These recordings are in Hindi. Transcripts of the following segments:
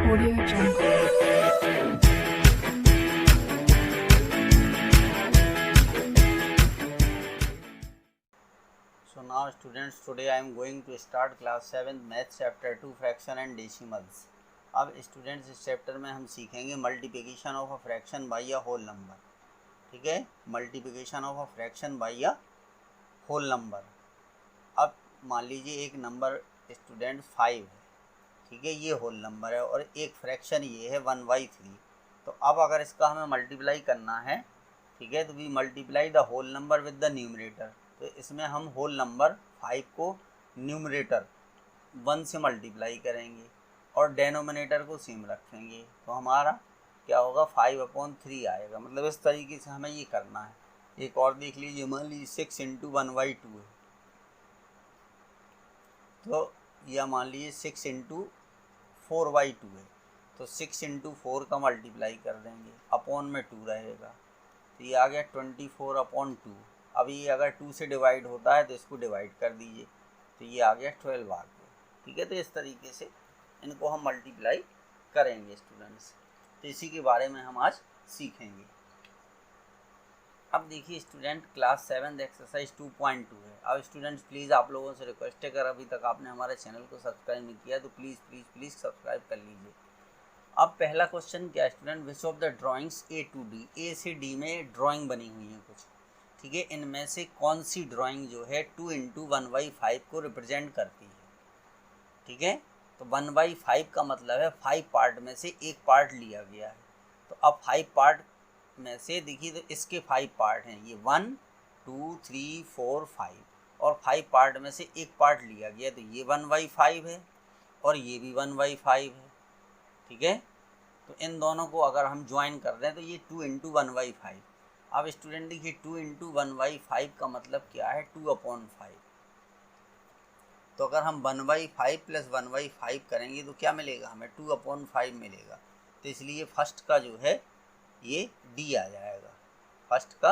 Audio Jungle. So now students, today I am going to start class 7 math chapter 2 fraction and decimals. अब स्टूडेंट्स इस चैप्टर में हम सीखेंगे multiplication of a fraction by a whole number. ठीक है, multiplication of a fraction by a whole number. अब मान लीजिए एक नंबर स्टूडेंट 5 है, ठीक है, ये होल नंबर है और एक फ्रैक्शन ये है 1/3. तो अब अगर इसका हमें मल्टीप्लाई करना है, ठीक है, तो we multiply the whole number with the numerator. तो इसमें हम होल नंबर 5 को न्यूमरेटर 1 से मल्टीप्लाई करेंगे और डेनोमिनेटर को सेम रखेंगे. तो हमारा क्या होगा, 5/3 आएगा. मतलब इस तरीके से हमें ये करना है. एक और देख लीजिए, मान लीजिए 6 × 1/2 है, तो या मान लीजिए 6 × 4/2 है, तो 6 × 4 का मल्टीप्लाई कर देंगे, अपॉन में 2 रहेगा, तो ये आ गया 24/2. अब ये अगर 2 से डिवाइड होता है तो इसको डिवाइड कर दीजिए, तो ये आ गया 12 आ गया. ठीक है, तो इस तरीके से इनको हम मल्टीप्लाई करेंगे स्टूडेंट्स. तो इसी के बारे में हम आज सीखेंगे. अब देखिए स्टूडेंट, क्लास 7 एक्सरसाइज 2.2 है. अब स्टूडेंट्स प्लीज़ आप लोगों से रिक्वेस्ट है, अगर अभी तक आपने हमारे चैनल को सब्सक्राइब नहीं किया तो प्लीज़ सब्सक्राइब कर लीजिए. अब पहला क्वेश्चन क्या है student, which of the drawings A to D, A से D में ड्राइंग बनी हुई है कुछ, ठीक है, इनमें से कौन सी ड्राइंग जो है 2 × 1/5 को रिप्रेजेंट करती है. ठीक है, तो 1/5 का मतलब है 5 पार्ट में से एक पार्ट लिया गया है. तो अब 5 पार्ट में से देखिए, तो इसके 5 पार्ट हैं, ये 1 2 3 4 5, और 5 पार्ट में से एक पार्ट लिया गया, तो ये 1/5 है और ये भी 1/5 है. ठीक है, तो इन दोनों को अगर हम ज्वाइन कर दें तो ये 2 × 1/5. अब स्टूडेंट देखिए, 2 × 1/5 का मतलब क्या है, 2/5. तो अगर हम 1/5 + 1/5 करेंगे तो क्या मिलेगा हमें, 2/5 मिलेगा. तो इसलिए फर्स्ट का जो है ये डी आ जाएगा. फर्स्ट का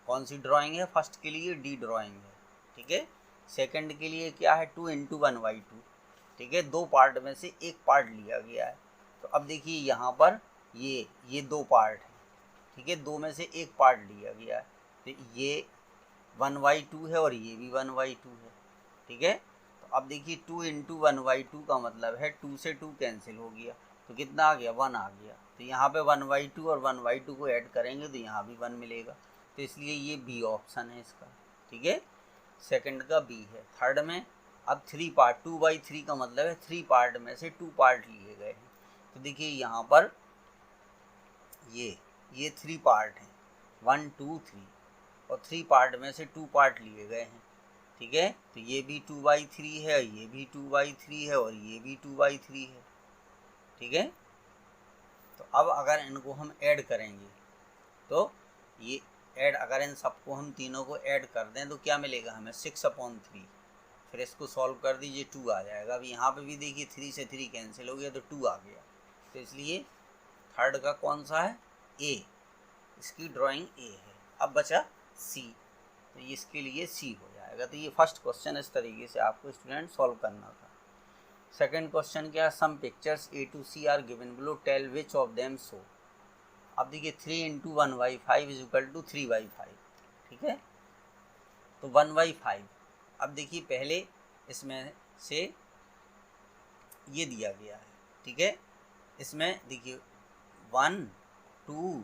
कौन सी ड्राइंग है, फर्स्ट के लिए डी ड्राइंग है. ठीक है, सेकंड के लिए क्या है, 2 × 1/2. ठीक है, दो पार्ट में से एक पार्ट लिया गया है. तो अब देखिए यहाँ पर ये दो पार्ट है, ठीक है, दो में से एक पार्ट लिया गया है, तो ये 1/2 है और ये भी 1/2 है. ठीक है, तो अब देखिए 2 × 1/2 का मतलब है 2 से 2 कैंसिल हो गया, तो कितना आ गया, 1 आ गया. तो यहाँ पे 1/2 और 1/2 को ऐड करेंगे तो यहाँ भी 1 मिलेगा. तो इसलिए ये बी ऑप्शन है इसका. ठीक है, सेकंड का बी है. थर्ड में अब 3 पार्ट, 2/3 का मतलब है 3 पार्ट में से 2 पार्ट लिए गए हैं. तो देखिए यहाँ पर ये 3 पार्ट हैं, 1 2 3, और 3 पार्ट में से 2 पार्ट लिए गए हैं. ठीक है, तो ये भी 2/3 है, ये भी 2/3 है और ये भी 2/3 है. ठीक है, तो अब अगर इनको हम ऐड करेंगे तो ये ऐड, अगर इन सबको हम तीनों को ऐड कर दें तो क्या मिलेगा हमें, 6/3. फिर इसको सॉल्व कर दीजिए, 2 आ जाएगा. अब यहाँ पे भी देखिए 3 से 3 कैंसिल हो गया तो 2 आ गया. तो इसलिए थर्ड का कौन सा है, ए, इसकी ड्राइंग ए है. अब बचा सी, तो इसके लिए सी हो जाएगा. तो ये फर्स्ट क्वेश्चन इस तरीके से आपको स्टूडेंट सॉल्व करना था. सेकंड क्वेश्चन क्या है, some pictures A to C are given below, tell which of them show. अब देखिए 3 × 1/5 = 3/5. ठीक है, तो 1/5. अब देखिए पहले इसमें से ये दिया गया है. ठीक है, इसमें देखिए 1 2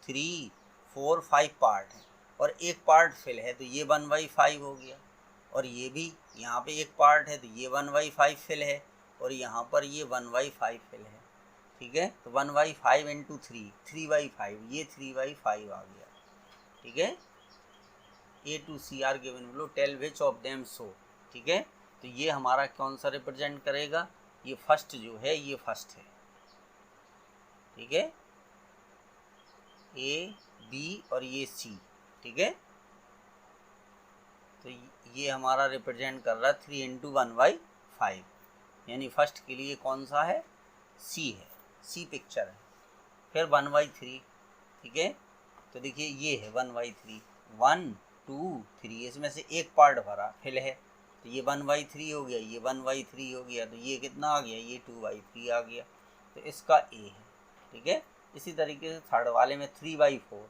3 4 5 पार्ट है और एक पार्ट फिल है, तो ये 1/5 हो गया. और ये भी यहाँ पे एक पार्ट है, तो ये 1/5 फिल है, और यहाँ पर ये 1/5 फिल है. ठीक है, तो 1/5 × 3, 3/5, ये 3/5 आ गया. ठीक है, A to C are given below, tell which of them show. ठीक है, तो ये हमारा कौन सा रिप्रेजेंट करेगा, ये फर्स्ट जो है ये फर्स्ट है. ठीक है, A B और ये C. ठीक है, तो ये हमारा रिप्रेजेंट कर रहा है 3 × 1/5, यानी फर्स्ट के लिए कौन सा है, C है, C पिक्चर है. फिर 1/3. ठीक है, तो देखिए ये है 1/3, 1 2 3, इसमें से एक पार्ट भरा फिल है, तो ये 1/3 हो गया, ये 1/3 हो गया, तो ये कितना आ गया, ये 2/3 आ गया. तो इसका ए है, ठीक है। इसी तरीके से थर्ड वाले में 3/4,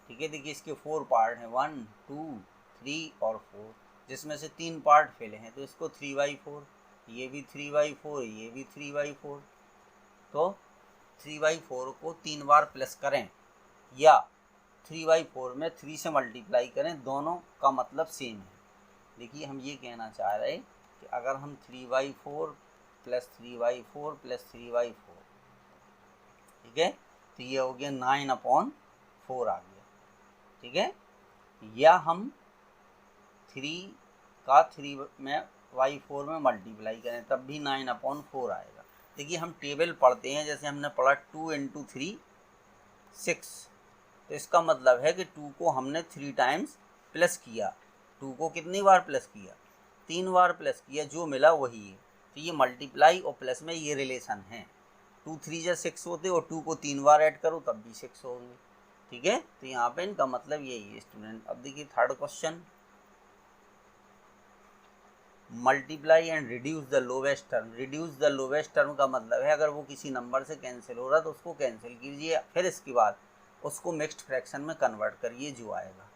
ठीक है। देखिए इसके 4 पार्ट हैं, 1 2 3 और 4, जिसमें से 3 पार्ट फेले हैं, तो इसको 3/4, ये भी 3/4, ये भी 3/4। तो 3/4 को 3 बार प्लस करें या 3/4 में 3 से मल्टीप्लाई करें, दोनों का मतलब सेम है। देखिए हम ये कहना चाह रहे हैं कि अगर हम 3/4 प्लस 3/4 प्लस 3/4, ठीक है, तो ये हो गया 9/4 आ गया, ठीक है। या हम 3 का 3/4 में मल्टीप्लाई करें तब भी 9/4 आएगा। देखिए हम टेबल पढ़ते हैं, जैसे हमने पढ़ा 2 × 3 6, तो इसका मतलब है कि 2 को हमने 3 टाइम्स प्लस किया। 2 को कितनी बार प्लस किया? 3 बार प्लस किया, जो मिला वही है। तो ये मल्टीप्लाई और प्लस में ये रिलेशन है। 2 3 या 6 होते और 2 को 3 बार ऐड करो तब भी 6 होंगे, ठीक है। तो यहाँ पे इनका मतलब यही है स्टूडेंट। अब देखिए third question, multiply and reduce the lowest term. Reduce the lowest term का मतलब है अगर वो किसी नंबर से कैंसिल हो रहा है तो उसको कैंसिल कीजिए, फिर इसके बाद उसको मिक्स्ड फ्रैक्शन में कन्वर्ट करिए, जो आएगा।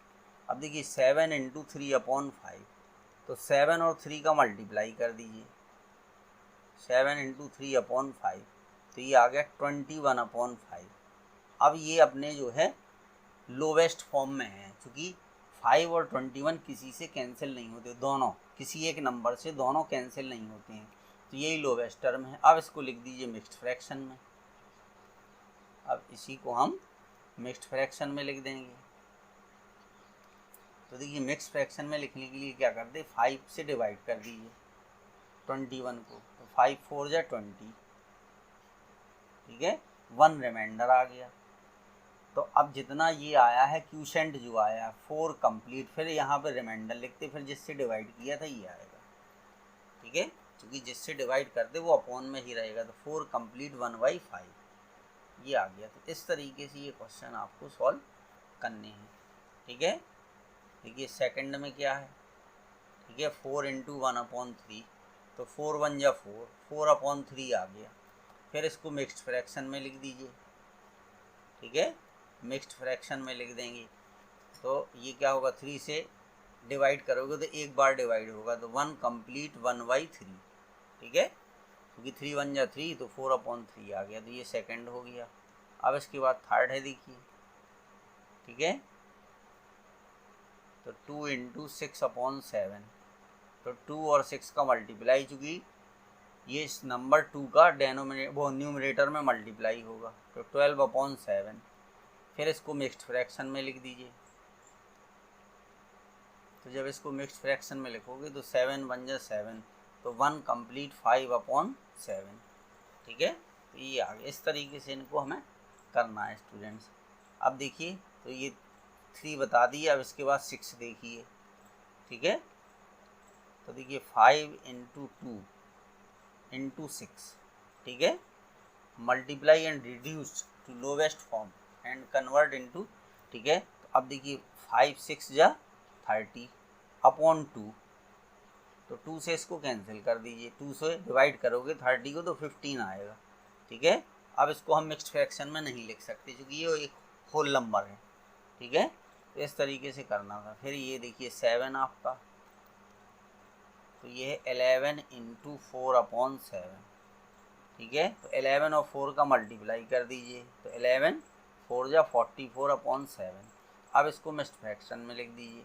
अब देखिए 7 × 3/5, तो 7 और 3 का मल्टीप्लाई कर दीजिए, 7 × 3/5, तो ये आ गया 21/5। अब ये अपने जो है लोवेस्ट फॉर्म में है, क्योंकि 5 और 21 किसी से कैंसिल नहीं होते, दोनों किसी एक नंबर से दोनों कैंसिल नहीं होते हैं, तो यही लोवेस्ट टर्म है। अब इसको लिख दीजिए मिक्स्ड फ्रैक्शन में। अब इसी को हम मिक्स्ड फ्रैक्शन में लिख देंगे। तो देखिए मिक्स्ड फ्रैक्शन में लिखने के लिए क्या कर दे, 5 से डिवाइड कर दीजिए 21 को, तो 5 4 जा 20, ठीक है, 1 रिमाइंडर आ गया। तो अब जितना ये आया है क्यूशेंट जो आया 4 कंप्लीट, फिर यहाँ पे रिमाइंडर लिखते, फिर जिससे डिवाइड किया था ये आएगा, ठीक है, क्योंकि जिससे डिवाइड करते वो अपॉन में ही रहेगा। तो 4 कंप्लीट 1/5 ये आ गया। तो इस तरीके से ये क्वेश्चन आपको सॉल्व करने हैं, ठीक है। देखिए सेकंड में क्या है, ठीक है, 4 × 1/3, तो 4 1 जा 4, 4/3 आ गया। फिर इसको मिक्स्ड फ्रैक्शन में लिख दीजिए, ठीक है, मिक्स्ड फ्रैक्शन में लिख देंगे। तो ये क्या होगा, 3 से डिवाइड करोगे तो एक बार डिवाइड होगा, तो 1 कंप्लीट 1/3, ठीक है, क्योंकि 3 1 जा 3, तो 4/3 आ गया। तो ये सेकंड हो गया। अब इसके बाद थर्ड है, देखिए, ठीक है, तो 2 × 6/7, तो 2 और 6 का मल्टीप्लाई, चूँकि ये इस नंबर 2 का न्यूमरेटर में मल्टीप्लाई होगा, तो 12/7। फिर इसको मिक्स्ड फ्रैक्शन में लिख दीजिए। तो जब इसको मिक्स्ड फ्रैक्शन में लिखोगे तो 7 1 जा 7, तो 1 कंप्लीट 5/7, ठीक है। तो ये आ गया। इस तरीके से इनको हमें करना है स्टूडेंट्स। अब देखिए, तो ये 3 बता दिए, अब इसके बाद 6 देखिए, ठीक है। तो देखिए 5 × 2 × 6, ठीक है, multiply and reduce to lowest form and convert into, ठीक है। तो अब देखिए 5 6 जा 30/2, तो 2 से इसको कैंसिल कर दीजिए, 2 से डिवाइड करोगे 30 को तो 15 आएगा, ठीक है। अब इसको हम मिक्स्ड फ्रैक्शन में नहीं लिख सकते क्योंकि ये एक होल नंबर है, ठीक है। तो इस तरीके से करना था। फिर ये देखिए 7 आपका, तो ये है 11 × 4/7, ठीक है। तो 11 और 4 का मल्टीप्लाई कर दीजिए, तो 11 4 जा 44/7। अब इसको मिक्स्ड फ्रैक्शन में लिख दीजिए,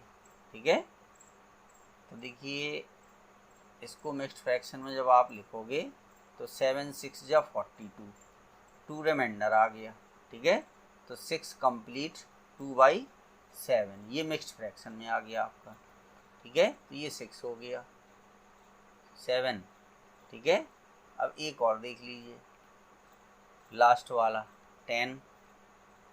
ठीक है। तो देखिए इसको मिक्स्ड फ्रैक्शन में जब आप लिखोगे तो 7 6 जा 42, 2 रिमाइंडर आ गया, ठीक है। तो 6 कंप्लीट 2/7, ये मिक्स्ड फ्रैक्शन में आ गया आपका, ठीक है। तो ये 6 हो गया, 7, ठीक है। अब एक और देख लीजिए, लास्ट वाला 10,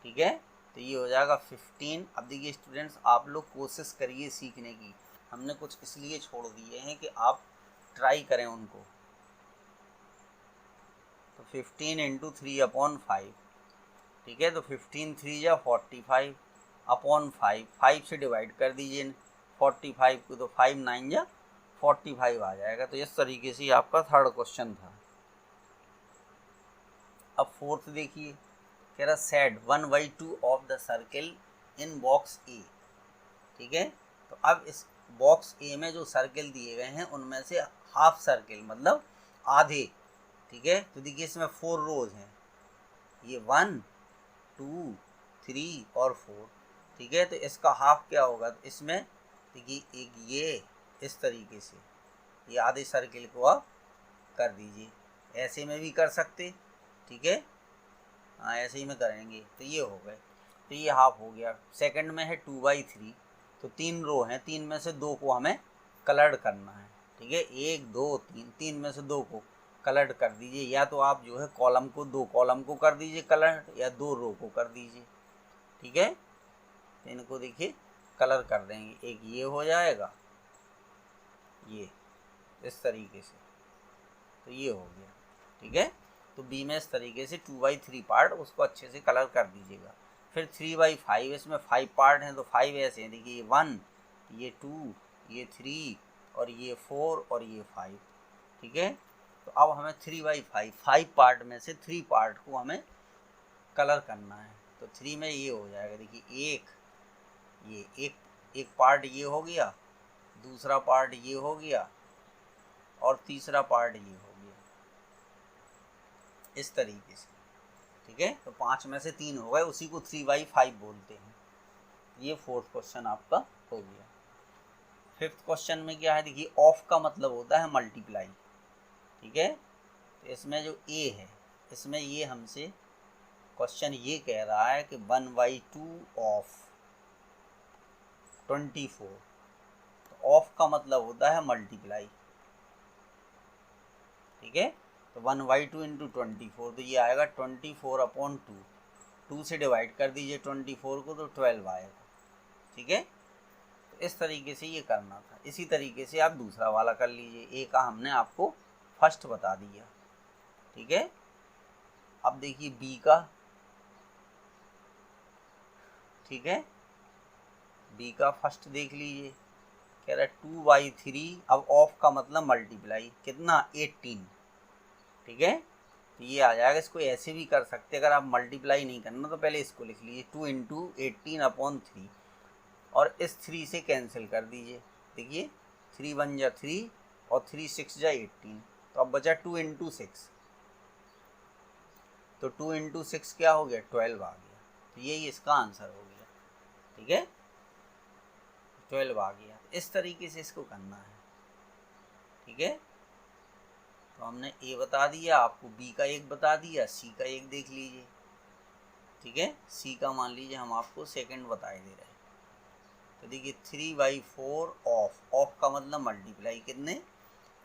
ठीक है। तो ये हो जाएगा 15। अब देखिए स्टूडेंट्स, आप लोग कोशिश करिए सीखने की, हमने कुछ इसलिए छोड़ दिए हैं कि आप ट्राई करें उनको। तो 15 × 3/5, ठीक है, तो 15 3 जा 45/5, 5 से डिवाइड कर दीजिए 45 को, तो 5 9 जा 45 आ जाएगा। तो इस तरीके से आपका थर्ड क्वेश्चन था। अब फोर्थ देखिए, कह रहा set 1/2 of the circle in box A. ठीक है, तो अब इस बॉक्स ए में जो सर्किल दिए गए हैं उनमें से हाफ सर्किल मतलब आधे। ठीक है, तो देखिए इसमें 4 रोज हैं, ये 1 2 3 और 4। ठीक है, तो इसका हाफ क्या होगा, तो इसमें देखिए एक ये इस तरीके से ये आधे सर्किल को आप कर दीजिए, ऐसे में भी कर सकते। ठीक है, हाँ ऐसे ही में करेंगे तो ये हो गए, तो ये हाफ हो गया। सेकंड में है 2/3, तो 3 रो हैं, 3 में से 2 को हमें कलर्ड करना है। ठीक है, 1 2 3, 3 में से 2 को कलर्ड कर दीजिए, या तो आप जो है कॉलम को 2 कॉलम को कर दीजिए कलर्ड, या 2 रो को कर दीजिए। ठीक है, तो इनको देखिए कलर कर देंगे, एक ये हो जाएगा ये इस तरीके से, तो ये हो गया। ठीक है, तो बी में इस तरीके से 2/3 पार्ट उसको अच्छे से कलर कर दीजिएगा। फिर 3/5, इसमें 5 पार्ट हैं, तो 5 ऐसे हैं, देखिए ये 1 ये 2 ये 3 और ये 4 और ये 5। ठीक है, तो अब हमें 3/5 5 पार्ट में से 3 पार्ट को हमें कलर करना है। तो 3 में ये हो जाएगा, देखिए एक पार्ट ये हो गया, दूसरा पार्ट ये हो गया और तीसरा पार्ट ये हो गया, इस तरीके से। ठीक है, तो 5 में से 3 हो गए, उसी को 3/5 बोलते हैं। ये फोर्थ क्वेश्चन आपका हो गया। फिफ्थ क्वेश्चन में क्या है, देखिए ऑफ का मतलब होता है मल्टीप्लाई। ठीक है, तो इसमें जो ए है, इसमें ये हमसे क्वेश्चन ये कह रहा है कि 1/2 ऑफ 24, तो ऑफ का मतलब होता है मल्टीप्लाई। ठीक है, तो 1/2 इंटू 24, तो ये आएगा 24/2, 2 से डिवाइड कर दीजिए 24 को, तो 12 आएगा। ठीक है, तो इस तरीके से ये करना था। इसी तरीके से आप दूसरा वाला कर लीजिए, ए का हमने आपको फर्स्ट बता दिया। ठीक है, अब देखिए बी का। ठीक है, बी का फर्स्ट देख लीजिए, कह रहा है 2/3, अब ऑफ का मतलब मल्टीप्लाई, कितना 18। ठीक है, तो ये आ जाएगा, इसको ऐसे भी कर सकते, अगर आप मल्टीप्लाई नहीं करना तो पहले इसको लिख लीजिए 2 इंटू 18/3 और इस 3 से कैंसिल कर दीजिए। देखिए 3 1 जा 3 और 3 6 जा 18, तो अब बचा 2 इंटू 6, तो 2 इंटू 6 क्या हो गया 12 आ गया, तो यही इसका आंसर हो गया। ठीक है, 12 आ गया, इस तरीके से इसको करना है। ठीक है, तो हमने ए बता दिया आपको, बी का एक बता दिया, सी का एक देख लीजिए। ठीक है, सी का मान लीजिए हम आपको सेकंड बताए दे रहे हैं, तो देखिए 3/4 ऑफ का मतलब मल्टीप्लाई, कितने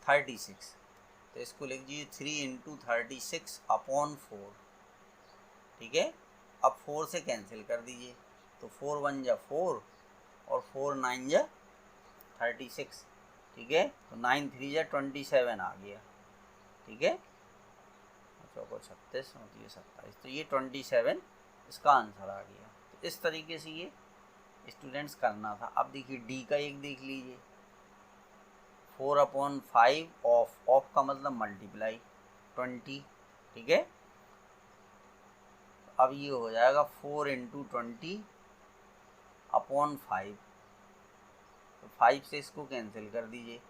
36, तो इसको लिख दीजिए 3 इंटू 36/4। ठीक है, अब 4 से कैंसिल कर दीजिए, तो 4 1 जा 4 और 4 9 जा 36। ठीक है, तो 9 3 जा 27 आ गया। ठीक है, 4 36 और 27, तो ये 27 इसका आंसर आ गया। तो इस तरीके से ये स्टूडेंट्स करना था। अब देखिए डी का एक देख लीजिए, 4/5 ऑफ का मतलब मल्टीप्लाई 20। ठीक है, अब ये हो जाएगा 4 इंटू 20/5, तो 5 से इसको कैंसिल कर दीजिए।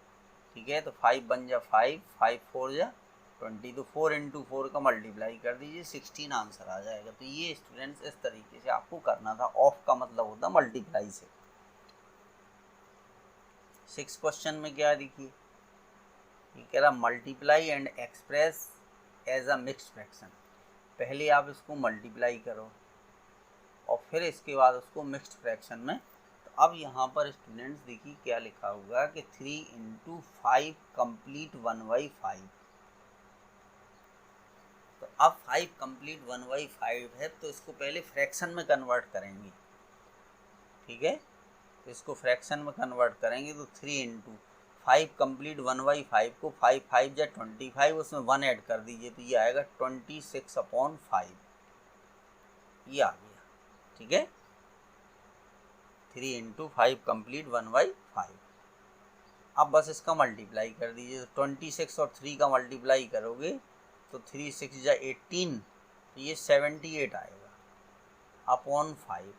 ठीक है, तो 5 बन जा 5, 5 4 जा 20, तो 4 इंटू 4 का मल्टीप्लाई कर दीजिए, 16 आंसर आ जाएगा। तो ये स्टूडेंट्स इस तरीके से आपको करना था, ऑफ का मतलब होता मल्टीप्लाई से। 6 क्वेश्चन में क्या देखिए, ये कह रहा multiply and express as a mixed fraction. पहले आप इसको मल्टीप्लाई करो और फिर इसके बाद उसको मिक्स्ड फ्रैक्शन में। तो अब यहाँ पर स्टूडेंट्स देखिए क्या लिखा हुआ कि 3 इंटू 5 कंप्लीट 1/5। तो अब 5 कंप्लीट 1/5 है, तो इसको पहले फ्रैक्शन में कन्वर्ट करेंगे। ठीक है, तो इसको फ्रैक्शन में कन्वर्ट करेंगे, तो 3 इंटू 5 कंप्लीट 1/5 को 5 5 जा 25, उसमें 1 ऐड कर दीजिए, तो ये आएगा 26/5, ये आ गया। ठीक है, 3 इंटू 5 कंप्लीट 1/5। अब बस इसका मल्टीप्लाई कर दीजिए, तो 26 और 3 का मल्टीप्लाई करोगे तो 3 6 जा 18 तो ये 78 आएगा अपॉन 5।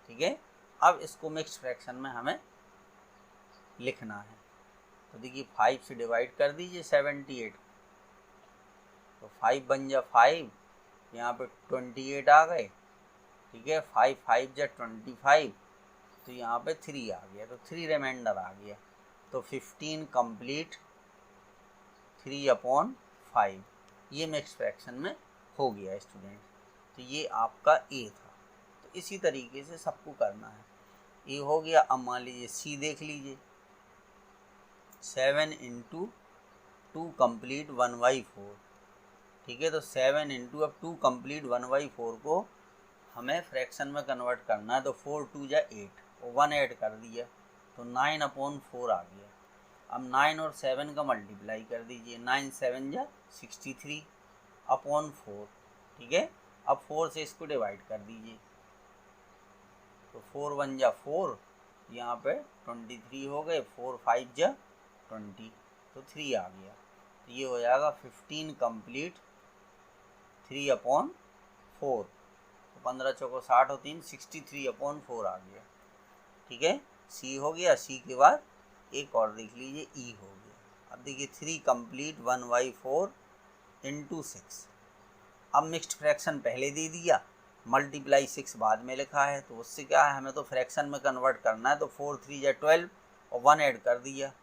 ठीक है, अब इसको मिक्स फ्रैक्शन में हमें लिखना है। तो देखिए 5 से डिवाइड कर दीजिए 78, तो 5 बन जा 5, यहाँ पे 28 आ गए। ठीक है, 5 5 जा 25, तो यहाँ पे 3 आ गया, तो 3 रिमाइंडर आ गया। तो 15 कंप्लीट 3/5 ये मिक्स फ्रैक्शन में हो गया स्टूडेंट। तो ये आपका ए था। तो इसी तरीके से सबको करना है। ये हो गया। अब मान लीजिए सी देख लीजिए, 7 × 2 कंप्लीट 1/4। ठीक है, तो 7 × अब 2 कंप्लीट 1/4 को हमें फ्रैक्शन में कन्वर्ट करना है। तो 4 2 जा 8 और 1 ऐड कर दिया, तो 9/4 आ गया। अब 9 और 7 का मल्टीप्लाई कर दीजिए, 9 7 जा 63/4। ठीक है, अब 4 से इसको डिवाइड कर दीजिए, तो 4 1 जा 4, यहाँ पे 23 हो गए, 4 5 जा 20, तो 3 आ गया। तो ये हो जाएगा 15 कंप्लीट 3/4। तो 15 चौको 60 और 3 63/4 आ गया। ठीक है, सी हो गया। सी के बाद एक और देख लीजिए, ई हो गया। अब देखिए 3 कंप्लीट 1/4 × 6। अब मिक्स्ड फ्रैक्शन पहले दे दिया, मल्टीप्लाई 6 बाद में लिखा है, तो उससे क्या है, हमें तो फ्रैक्शन में कन्वर्ट करना है। तो 4 3 जा 12 और 1 ऐड कर दिया,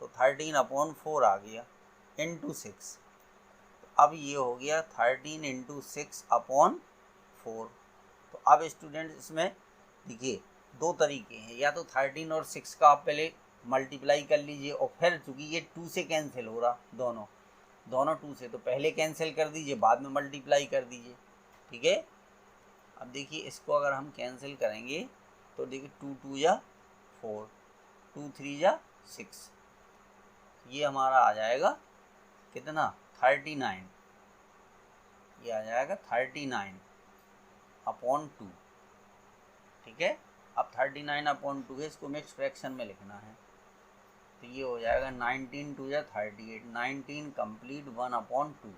तो 13/4 आ गया × 6। अब ये हो गया 13 × 6/4। तो अब स्टूडेंट इसमें देखिए दो तरीके हैं, या तो 13 और 6 का आप पहले मल्टीप्लाई कर लीजिए, और फिर चूँकि ये 2 से कैंसिल हो रहा, दोनों 2 से, तो पहले कैंसिल कर दीजिए, बाद में मल्टीप्लाई कर दीजिए। ठीक है, अब देखिए इसको अगर हम कैंसिल करेंगे तो देखिए 2 2 जा 4, 2 3 जा 6, ये हमारा आ जाएगा कितना, 39। ये आ जाएगा 39/2। ठीक है, अब 39/2 है, इसको मिक्स फ्रैक्शन में लिखना है। तो ये हो जाएगा 19 2 जा 38, 19 कंप्लीट 1/2।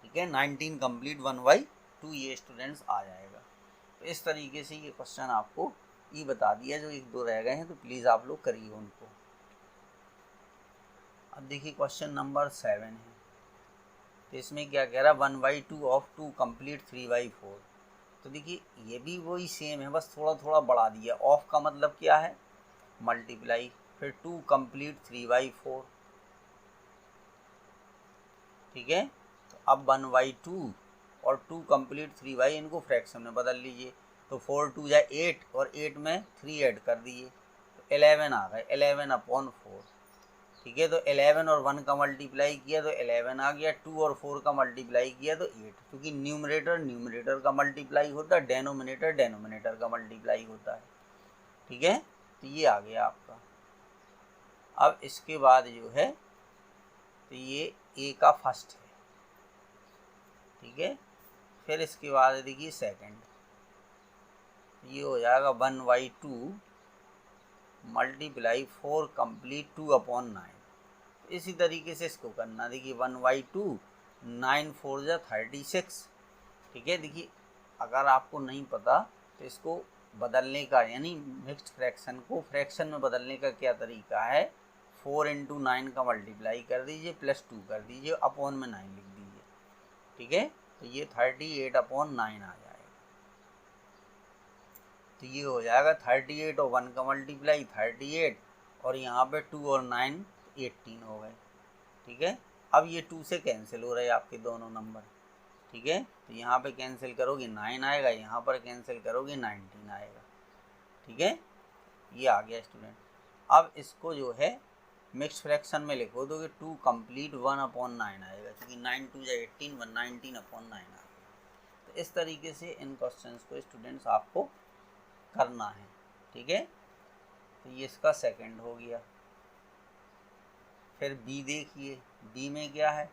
ठीक है, 19 कंप्लीट 1/2 ये स्टूडेंट्स आ जाएगा। तो इस तरीके से ये क्वेश्चन आपको ये बता दिया। जो 1 2 रह गए हैं तो प्लीज़ आप लोग करिए उनको। अब देखिए क्वेश्चन नंबर 7 है। तो इसमें क्या कह रहा है, 1/2 ऑफ 2 कंप्लीट 3/4। तो देखिए ये भी वही सेम है, बस थोड़ा थोड़ा बढ़ा दिया। ऑफ का मतलब क्या है, मल्टीप्लाई, फिर 2 कंप्लीट 3/4। ठीक है, तो अब 1/2 और 2 कंप्लीट 3 इनको फ्रैक्शन में बदल लीजिए। तो 4 2 जा 8 और 8 में 3 ऐड कर दिए, तो 11 आ गए, 11/4। ठीक है, तो 11 और 1 का मल्टीप्लाई किया तो 11 आ गया, 2 और 4 का मल्टीप्लाई किया तो 8। क्योंकि न्यूमरेटर का मल्टीप्लाई होता है, डेनोमिनेटर का मल्टीप्लाई होता है। ठीक है, तो ये आ गया आपका। अब इसके बाद जो है, तो ये ए का फर्स्ट है। ठीक है, फिर इसके बाद देखिए सेकंड, ये हो जाएगा 1/2 मल्टीप्लाई 4 कंप्लीट 2/9। इसी तरीके से इसको करना। देखिए 1/2, 9 4 जा 36। ठीक है, देखिए अगर आपको नहीं पता तो इसको बदलने का, यानी मिक्स्ड फ्रैक्शन को फ्रैक्शन में बदलने का क्या तरीका है, 4 × 9 का मल्टीप्लाई कर दीजिए, +2 कर दीजिए, अपॉन में 9 लिख दीजिए। ठीक है, तो ये 38/9 आ जाएगा। तो ये हो जाएगा 38 और 1 का मल्टीप्लाई 38, और यहाँ पे 2 और 9 18 हो गए। ठीक है, अब ये 2 से कैंसिल हो रहे हैं आपके दोनों नंबर। ठीक है, तो यहाँ पे कैंसिल करोगे 9 आएगा, यहाँ पर कैंसिल करोगे 19 आएगा। ठीक है, ये आ गया स्टूडेंट। अब इसको जो है मिक्स फ्रैक्शन में लिखो, दोगे 2 कंप्लीट 1/9 आएगा, क्योंकि 9 2 जा 18, 119/9 आ गया। तो इस तरीके से इन क्वेश्चंस को स्टूडेंट्स आपको करना है। ठीक है, तो ये इसका सेकंड हो गया। फिर बी देखिए, बी में क्या है,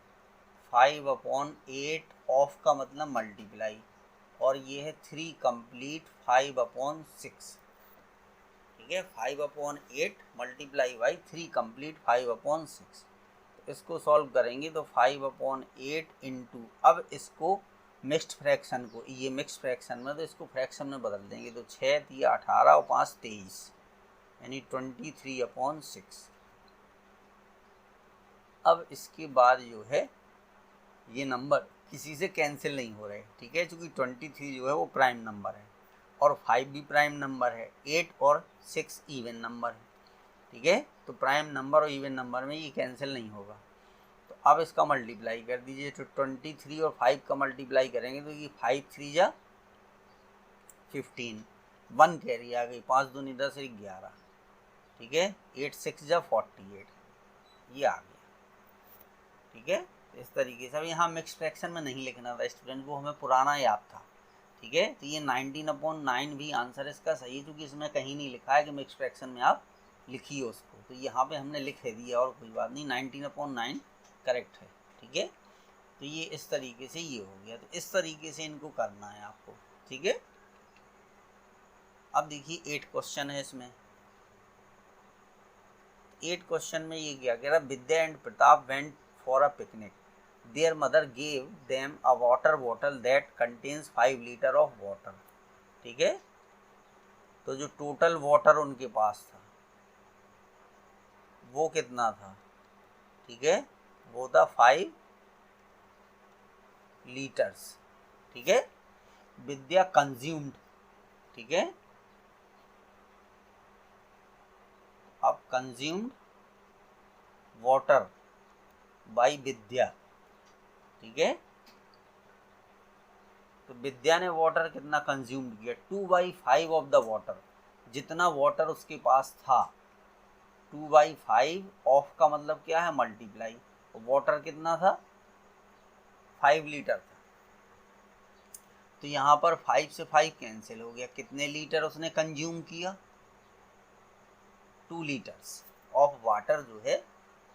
5/8 ऑफ का मतलब मल्टीप्लाई, और ये है 3 कंप्लीट 5/6। ठीक है, 5/8 मल्टीप्लाई बाई 3 कंप्लीट 5/6। तो इसको सॉल्व करेंगे तो 5/8 इंटू, अब इसको मिक्स्ड फ्रैक्शन को, ये मिक्स्ड फ्रैक्शन में, तो इसको फ्रैक्शन में बदल देंगे। तो 6 दिया 18 और 5 23, यानी 23/6। अब इसके बाद जो है ये नंबर किसी से कैंसिल नहीं हो रहे, ठीक है, क्योंकि 23 जो है वो प्राइम नंबर है और 5 भी प्राइम नंबर है, 8 और 6 इवन नंबर है, ठीक है। तो प्राइम नंबर और इवन नंबर में ये कैंसिल नहीं होगा। तो अब इसका मल्टीप्लाई कर दीजिए। तो 23 और 5 का मल्टीप्लाई करेंगे तो ये 5 3 जा 15, 1 कैरी आ गई, 5 दूनी 10 11, ठीक है, 8 6 जा 48, ये आ गया, ठीक है। इस तरीके से अब यहाँ मिक्स फ्रैक्शन में नहीं लिखना था स्टूडेंट, वो हमें पुराना याद था, ठीक है। तो ये 19/9 भी आंसर इसका सही है, क्योंकि इसमें कहीं नहीं लिखा है कि मिक्स फ्रैक्शन में आप लिखिए उसको, तो यहाँ पे हमने लिख दिया और कोई बात नहीं, 19/9 करेक्ट है, ठीक है। तो ये इस तरीके से ये हो गया। तो इस तरीके से इनको करना है आपको, ठीक है। अब देखिए 8 क्वेश्चन है इसमें। 8 क्वेश्चन में ये क्या कह रहा, Vidya and Pratap went for a picnic, their mother gave them a water bottle that contains 5 litre of water, ठीक है। तो जो टोटल वाटर उनके पास था वो कितना था, ठीक है, वो था 5 लीटर्स, ठीक है। विद्या कंज्यूम्ड, ठीक है, अब कंज्यूम्ड वाटर बाय विद्या, ठीक है। तो विद्या ने वाटर कितना कंज्यूम किया, 2/5 ऑफ द वाटर, जितना वाटर उसके पास था, 2/5 ऑफ का मतलब क्या है, मल्टीप्लाई, वाटर कितना था, 5 लीटर था। तो यहाँ पर 5 से 5 कैंसिल हो गया, कितने लीटर उसने कंज्यूम किया, 2 लीटर्स ऑफ वाटर जो है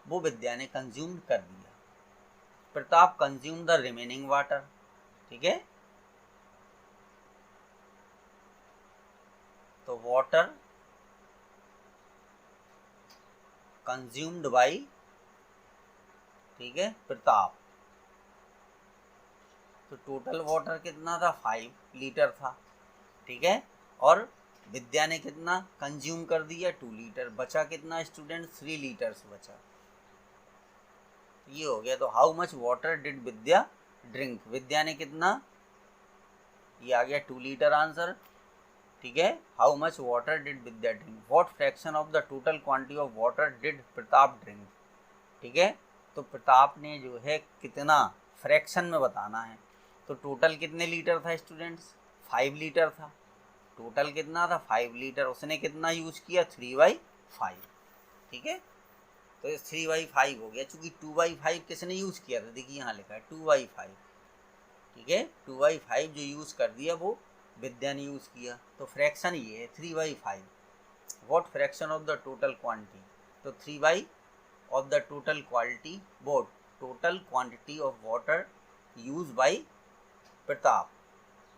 वो विद्या ने कंज्यूम कर दिया। Pratap consume the remaining water, ठीक है। तो वाटर कंज्यूम्ड बाय, ठीक है, प्रताप, तो टोटल वाटर कितना था, 5 लीटर था, ठीक है। और विद्या ने कितना कंज्यूम कर दिया, 2 लीटर, बचा कितना स्टूडेंट, 3 लीटर्स बचा, ये हो गया। तो how much water did Vidya drink, Vidya ने कितना, ये आ गया 2 लीटर आंसर, ठीक है। How much water did Vidya drink, what fraction of the total quantity of water did Pratap drink, ठीक है। तो प्रताप ने जो है कितना फ्रैक्शन में बताना है। तो टोटल कितने लीटर था स्टूडेंट्स, 5 लीटर था, टोटल कितना था 5 लीटर, उसने कितना यूज किया, 3/5, ठीक है। तो ये 3/5 हो गया, चूंकि 2/5 किसने यूज किया था, देखिए यहाँ लिखा है 2/5, ठीक है। 2/5 जो यूज कर दिया वो विद्या ने यूज किया, तो फ्रैक्शन ये है 3/5। What fraction of the total quantity, तो 3 ऑफ द टोटल क्वालिटी, वो total quantity of water use by Pratap,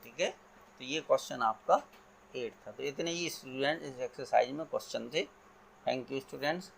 ठीक है। तो ये क्वेश्चन आपका 8 था। तो इतने ही स्टूडेंट इस एक्सरसाइज में क्वेश्चन थे। Thank you students.